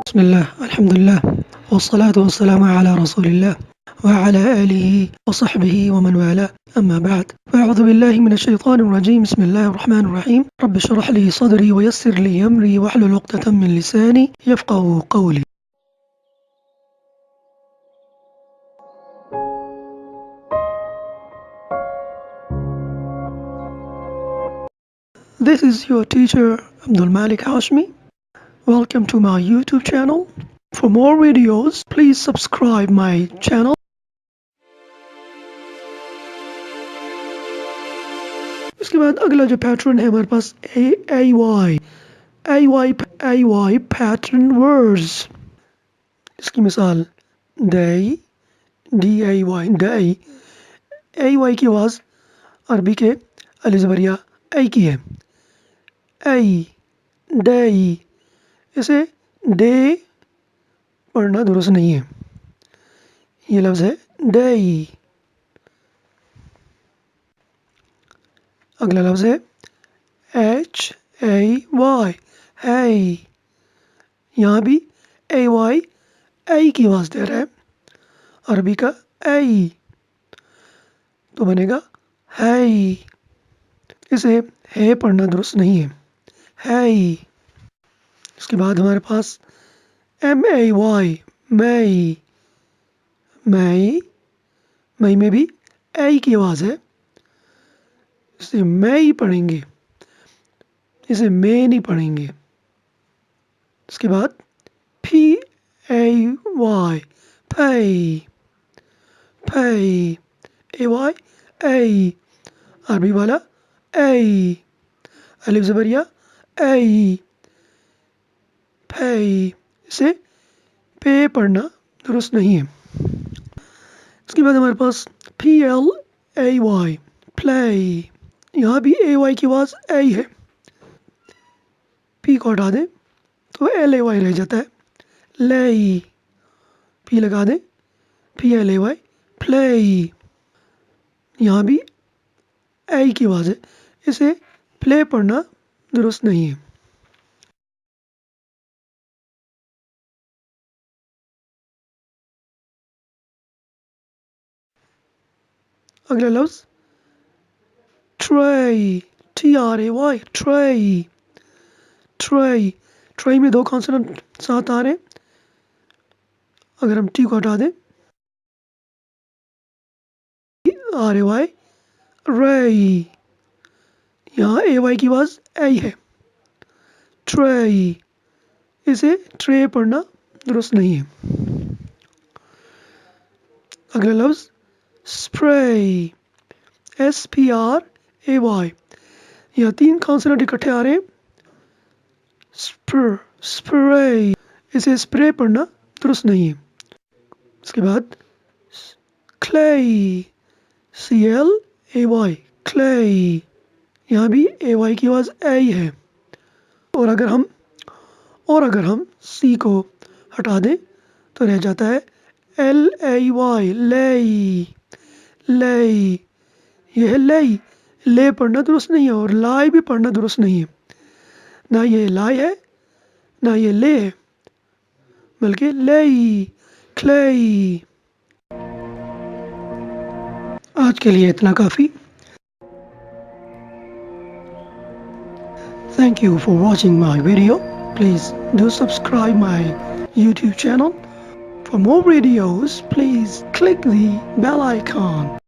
بسم الله الحمد لله والصلاة والسلام على رسول الله وعلى آله وصحبه ومن والاه أما بعد فأعوذ بالله من الشيطان الرجيم بسم الله الرحمن الرحيم رب اشرح لي صدري ويسر لي أمري واحلل عقدة من لساني يفقهوا قولي. This is your teacher Abdul Malik Hashmi. Welcome to my YouTube channel. For more videos, please subscribe my channel. इसके बाद अगला जो पैटर्न है हमारे पास ay पैटर्न वर्ड्स. इसकी मिसाल day, day, day. ay की आवाज़ अरबी के अली ज़बरिया ay की है. ay, day. इसे डे पढ़ना दुरुस्त नहीं है. ये लफ्ज़ है day. अगला लफ्ज़ है hay, hay. यहाँ भी ay की आवाज़ दे रहा है अरबी का ay, तो बनेगा hay. इसे है पढ़ना दुरुस्त नहीं है. hay. इसके बाद हमारे पास may, may में भी ay की आवाज़ है. इसे मैं ही पढ़ेंगे, इसे मैं नहीं पढ़ेंगे. इसके बाद pay, ay, अरबी वाला ay, अलिफ ज़बरिया ay, pay. इसे पे पढ़ना दुरुस्त नहीं है. इसके बाद हमारे पास play, play. यहाँ भी ay की आवाज़ ay है. p को हटा दें तो lay रह जाता है. lay. p लगा दें play, play. यहाँ भी ay की आवाज़ है. इसे प्ले पढ़ना दुरुस्त नहीं है. अगला लफ्ज़ tray, tray. tray में दो कॉन्सोनेंट साथ आ रहे हैं. अगर हम टी को हटा दें ray. यहाँ ay की आवाज़ ay है. tray. इसे ट्रे पढ़ना दुरुस्त नहीं है. अगला लफ्ज़ spray, spray. यहाँ तीन कॉन्सोनेंट इकट्ठे आ रहे हैं. spray. इसे स्प्रे पढ़ना दुरुस्त नहीं है. इसके बाद clay, clay. यहाँ भी ay की आवाज़ ay है. और अगर हम सी को हटा दें तो रह जाता है lay, lay. यह है lay. ले पढ़ना दुरुस्त नहीं है और लाई भी पढ़ना दुरुस्त नहीं है. ना ये लाई है ना ये ले है, बल्कि lay, clay. आज के लिए इतना काफ़ी. Thank you for watching my video. Please do subscribe my YouTube channel. For more videos, please click the bell icon.